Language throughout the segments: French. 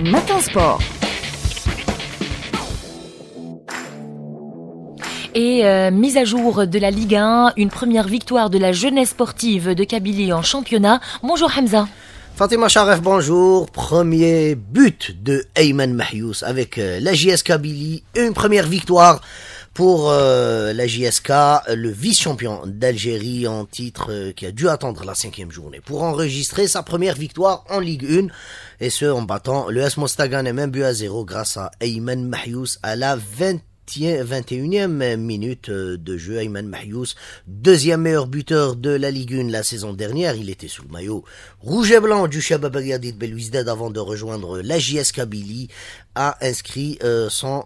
Matin Sport. Et mise à jour de la Ligue 1, une première victoire de la jeunesse sportive de Kabylie en championnat. Bonjour Hamza. Fatima Charef, bonjour. Premier but de Ayman Mahyous avec la JS Kabylie. Une première victoire pour la JSK, le vice-champion d'Algérie en titre qui a dû attendre la 5e journée pour enregistrer sa première victoire en Ligue 1. Et ce, en battant le AS Mostaganem 1-0 grâce à Ayman Mahyous à la 21e minute de jeu. Ayman Mahyous, deuxième meilleur buteur de la Ligue 1 la saison dernière. Il était sous le maillot rouge et blanc du Shabab Agadi de Belouizdad avant de rejoindre la JS Kabylie. A inscrit son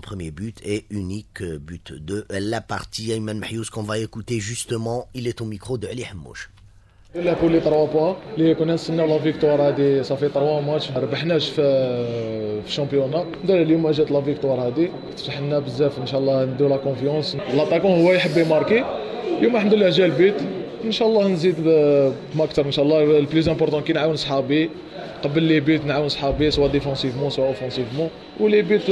premier but et unique but de la partie. Ayman Mahyous qu'on va écouter justement. Il est au micro de Ali Hammouche. pour les 3 points اللي كنا نستناو لا فيكتوار هذه صافي 3 ماتش ما ربحناش في الشامبيون. اليوم جات لا فيكتوار هذه تفتح لنا بزاف ان شاء الله نديو لا كونفيونس. لاطاكون هو يحب يماركي اليوم الحمد لله جا البيت ان شاء الله نزيد ما اكثر ان شاء الله. البليز امبورطون كي نعاون صحابي قبل لي بيت نعاون صحابي سواء ديفونسيفمون سواء اوفونسيفمون ولي بيت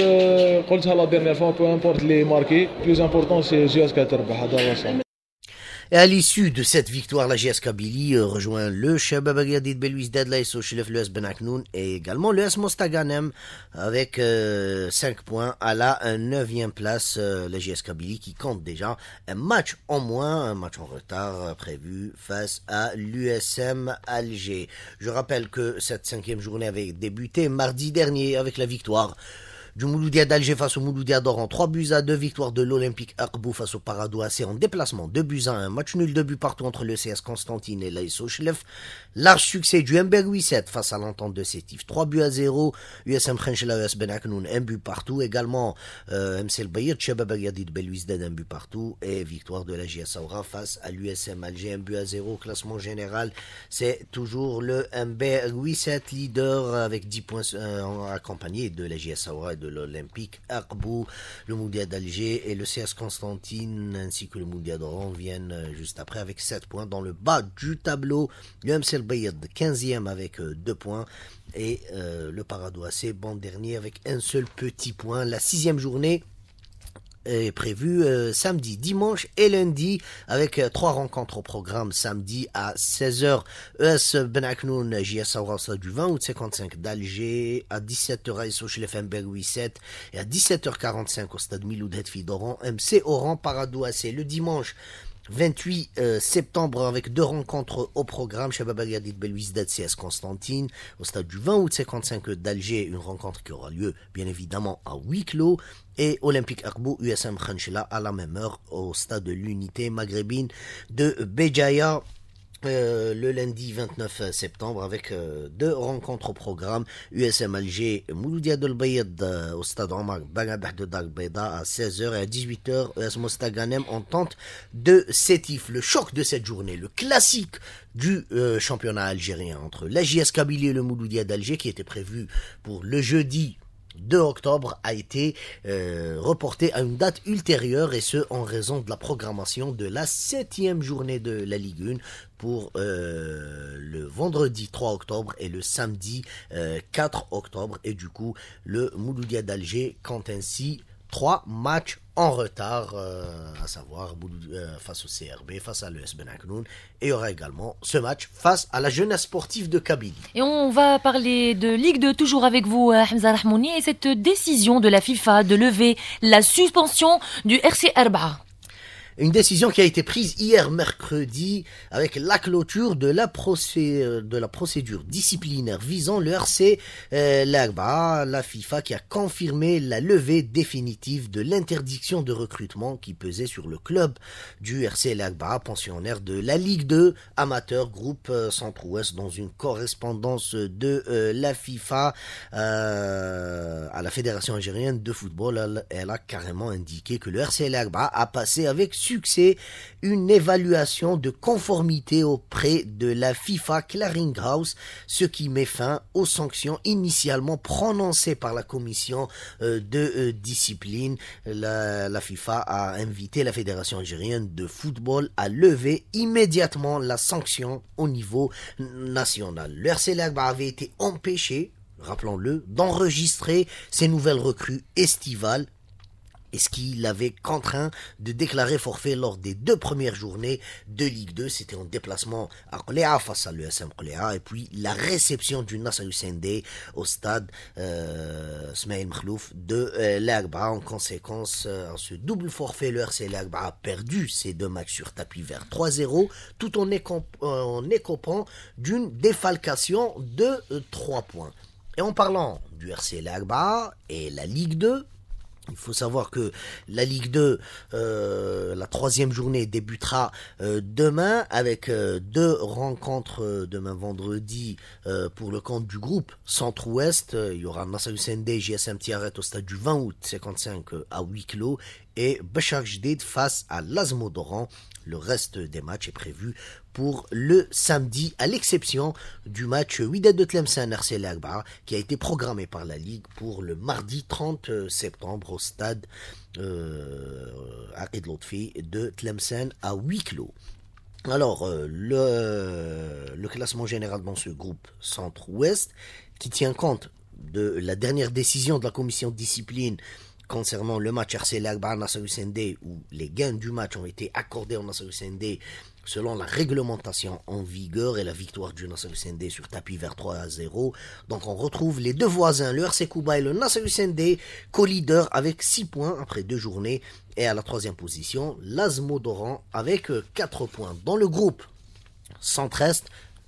قلتها لا ديرنيير فوا بو امبورط لي ماركي البليز امبورطون سي جياس كتربح هذا هو الصح. Et à l'issue de cette victoire, la JS Kabylie rejoint le Shabab Agadi de Belouizdad, l'AS Sochilef, le AS Ben Aknoun et également le AS Mostaganem avec 5 points à la 9e place. La JS Kabylie qui compte déjà un match en moins, un match en retard prévu face à l'USM Alger. Je rappelle que cette 5e journée avait débuté mardi dernier avec la victoire du Mouloudia d'Alger face au Mouloudia d'Or en 3-2, victoire de l'Olympique Akbou face au Paradou AC en déplacement 2-1, un match nul 2 buts partout entre le CS Constantine et l'AS Sochilef. Large succès du Mbergui 7 face à l'entente de Sétif, 3-0, USM Khenchela, US Ben Aknoun, 1 but partout, également MC Bayir, Shabab Agadi de Belouizdad, 1 but partout, et victoire de la JS Saoura face à l'USM Alger, 1-0, classement général, c'est toujours le Mbergui 7 leader avec 10 points accompagné de la JS Saoura et de l'Olympique Akbou. Le Mouloudia d'Alger et le CS Constantine ainsi que le Mouloudia d'Oran viennent juste après avec 7 points. Dans le bas du tableau, le MC El Bayed 15e avec 2 points et le Paradou AC bon dernier avec un seul petit point. La 6e journée est prévu samedi, dimanche et lundi avec 3 rencontres au programme. Samedi à 16h ES Ben Aknoun JS Saoura au stade du 20 août 55 d'Alger, à 17h AS Sochilef Mbergui 7 et à 17h45 au stade Miloud Hetfi d'Oran MC Oran Paradou AC. Le dimanche 28 septembre avec 2 rencontres au programme. Shabab Agadi de Belouizdad CS Constantine au stade du 20 août 55 d'Alger, une rencontre qui aura lieu bien évidemment à huis clos, et Olympique Akbou USM Khenchela à la même heure au stade de l'unité maghrébine de Béjaïa. Le lundi 29 septembre avec 2 rencontres au programme. USM Alger Mouloudia de Bayed au stade Omar Bagabah de Dagbeda à 16h et à 18h ES Mostaganem en tente de Sétif. Le choc de cette journée, le classique du championnat algérien entre la JS Kabylie et le Mouloudia d'Alger qui était prévu pour le jeudi 2 octobre a été reporté à une date ultérieure, et ce en raison de la programmation de la 7e journée de la Ligue 1 pour le vendredi 3 octobre et le samedi 4 octobre. Et du coup, le Mouloudia d'Alger compte ainsi 3 matchs en retard, à savoir face au CRB, face à l'ES Ben Aknoun, et il y aura également ce match face à la jeunesse sportive de Kabylie. Et on va parler de Ligue 2 toujours avec vous Hamza Rahmouni et cette décision de la FIFA de lever la suspension du RC Arba'a. Une décision qui a été prise hier mercredi avec la clôture de la procédure disciplinaire visant le RC L'Arba'a, la FIFA qui a confirmé la levée définitive de l'interdiction de recrutement qui pesait sur le club du RC L'Arba'a, pensionnaire de la Ligue 2 amateur groupe Centre-Ouest. Dans une correspondance de la FIFA à la Fédération algérienne de football, elle a carrément indiqué que le RC L'Arba'a a passé avec succès une évaluation de conformité auprès de la FIFA Clearinghouse, ce qui met fin aux sanctions initialement prononcées par la commission de discipline. La FIFA a invité la Fédération algérienne de football à lever immédiatement la sanction au niveau national. Le RC L'Arba'a avait été empêché rappelons-le, d'enregistrer ses nouvelles recrues estivales, et ce qui l'avait contraint de déclarer forfait lors des 2 premières journées de Ligue 2. C'était en déplacement à Qléa face à l'USM Qléa, et puis la réception du Nasser Hussein Dey au stade Smaïl Mkhlouf de l'Agba. En conséquence, en ce double forfait, le RC l'Agba a perdu ses 2 matchs sur tapis vert 3-0, tout en écopant d'une défalcation de 3 points. Et en parlant du RC l'Agba et la Ligue 2, il faut savoir que la Ligue 2, la 3e journée débutera demain avec 2 rencontres demain vendredi pour le compte du groupe Centre-Ouest. Il y aura Nasser Hussein Dey, JSM Tiaret au stade du 20 août 55 à huis clos, et Bachar Jdid face à l'Azmo d'Oran. Le reste des matchs est prévu pour le samedi, à l'exception du match Wydad de Tlemcen RC L'Agba qui a été programmé par la Ligue pour le mardi 30 septembre au stade Aqid Lotfi de Tlemcen à huis clos. Alors, le classement général dans ce groupe Centre-Ouest, qui tient compte de la dernière décision de la commission de discipline concernant le match RC L'Agba Nasser Hussein Dey, où les gains du match ont été accordés au Nasser Hussein Dey selon la réglementation en vigueur, et la victoire du Nasser Hussein Dey sur tapis vert 3-0. Donc on retrouve les 2 voisins, le RC Kouba et le Nasser Hussein Dey, co-leader avec 6 points après 2 journées, et à la 3e position, l'Azmo d'Oran avec 4 points. Dans le groupe Centre-Est,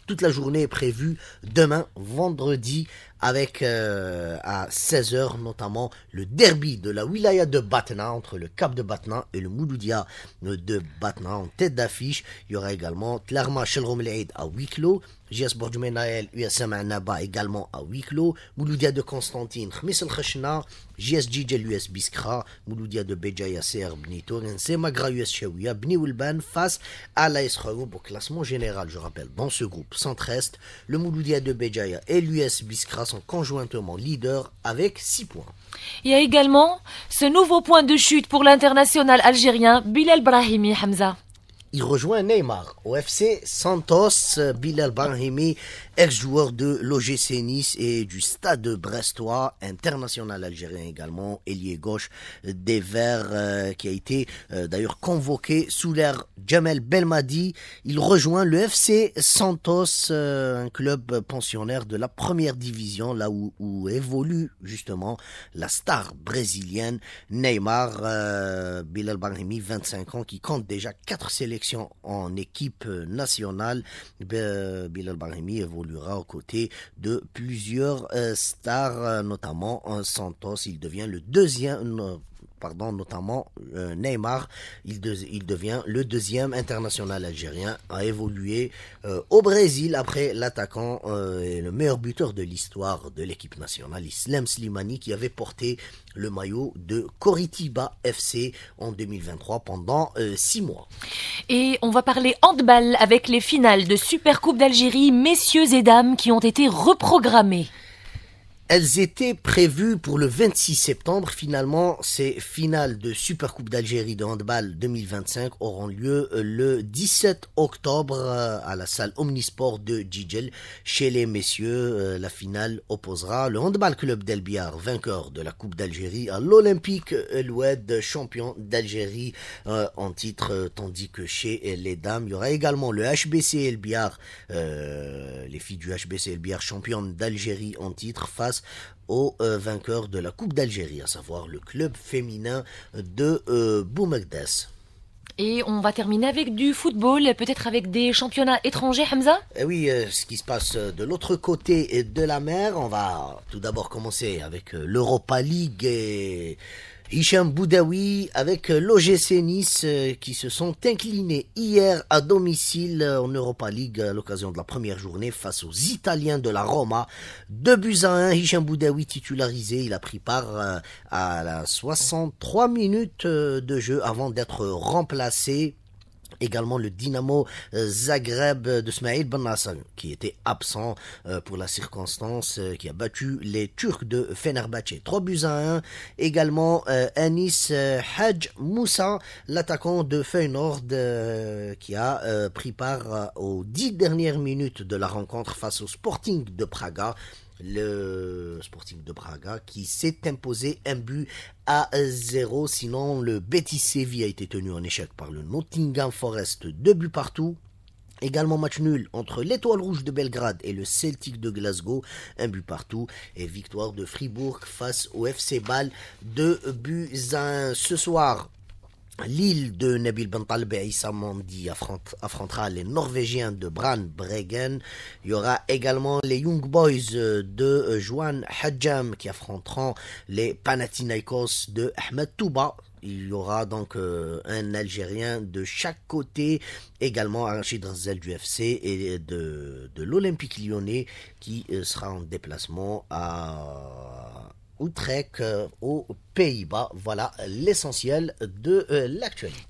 toute la journée est prévue demain, vendredi, avec à 16h notamment le derby de la wilaya de Batna entre le Cap de Batna et le Mouloudia de Batna en tête d'affiche. Il y aura également Tlarma Shelrom El-Eid à huis clos, JS Bourjoumenaël USM Annaba également à huis clos, Mouloudia de Constantine Khmis El-Khachna, JS Djidjel US Biskra, Mouloudia de Béjaïa CR Bni Tourense, Magra US Chaouia, Bni Oulban face à l'AS Khaoub. Au classement général, je rappelle, dans ce groupe Centre-Est, le Mouloudia de Béjaïa et l'US Biskra sont conjointement leaders avec 6 points. Il y a également ce nouveau point de chute pour l'international algérien Bilal Brahimi, Hamza. Il rejoint Neymar au FC Santos. Bilal Brahimi, ex-joueur de l'OGC Nice et du Stade brestois, international algérien également, ailier gauche des Verts, qui a été d'ailleurs convoqué sous l'ère Jamel Belmadi. Il rejoint le FC Santos, un club pensionnaire de la première division, là où évolue justement la star brésilienne Neymar. Bilal Brahimi, 25 ans, qui compte déjà 4 sélections en équipe nationale. Bilal Brahimi évoluera aux côtés de plusieurs stars, notamment Santos. Il devient le notamment Neymar, il devient le 2e international algérien à évoluer au Brésil après l'attaquant et le meilleur buteur de l'histoire de l'équipe nationale, Islam Slimani, qui avait porté le maillot de Coritiba FC en 2023 pendant 6 mois. Et on va parler handball avec les finales de Supercoupe d'Algérie, messieurs et dames, qui ont été reprogrammées. Elles étaient prévues pour le 26 septembre. Finalement, ces finales de Supercoupe d'Algérie de handball 2025 auront lieu le 17 octobre à la salle Omnisport de Djidjel. Chez les messieurs, la finale opposera le Handball Club d'El Biar, vainqueur de la Coupe d'Algérie, à l'Olympique El Oued, champion d'Algérie en titre, tandis que chez les dames, il y aura également le HBC El Biar, les filles du HBC El Biar, championnes d'Algérie en titre, face aux vainqueurs de la Coupe d'Algérie, à savoir le club féminin de Boumekdes. Et on va terminer avec du football, peut-être avec des championnats étrangers, Hamza ? Oui, ce qui se passe de l'autre côté de la mer. On va tout d'abord commencer avec l'Europa League et Hicham Boudaoui avec l'OGC Nice qui se sont inclinés hier à domicile en Europa League à l'occasion de la première journée face aux Italiens de la Roma. 2-1, Hicham Boudaoui titularisé, il a pris part à la 63 minutes de jeu avant d'être remplacé. Également le Dynamo Zagreb de Smaïl Ben Nasser, qui était absent pour la circonstance, qui a battu les Turcs de Fenerbahçe 3-1. Également Anis Hadj Moussa, l'attaquant de Feyenoord, qui a pris part aux 10 dernières minutes de la rencontre face au Sporting de Praga. le Sporting de Braga qui s'est imposé 1-0. Sinon, le Betis Séville a été tenu en échec par le Nottingham Forest, 2 buts partout. Également match nul entre l'Étoile Rouge de Belgrade et le Celtic de Glasgow, 1 but partout. Et victoire de Fribourg face au FC Bâle, 2 buts à 1. Ce soir, Lille de Nabil Bentaleb et Issa Mandi affrontera les Norvégiens de Brann Bregen. Il y aura également les Young Boys de Johan Hadjam qui affronteront les Panathinaikos de Ahmed Touba. Il y aura donc un Algérien de chaque côté, également Rachid Razzel du FC et de l'Olympique Lyonnais qui sera en déplacement à Utrecht aux Pays-Bas. Voilà l'essentiel de l'actualité.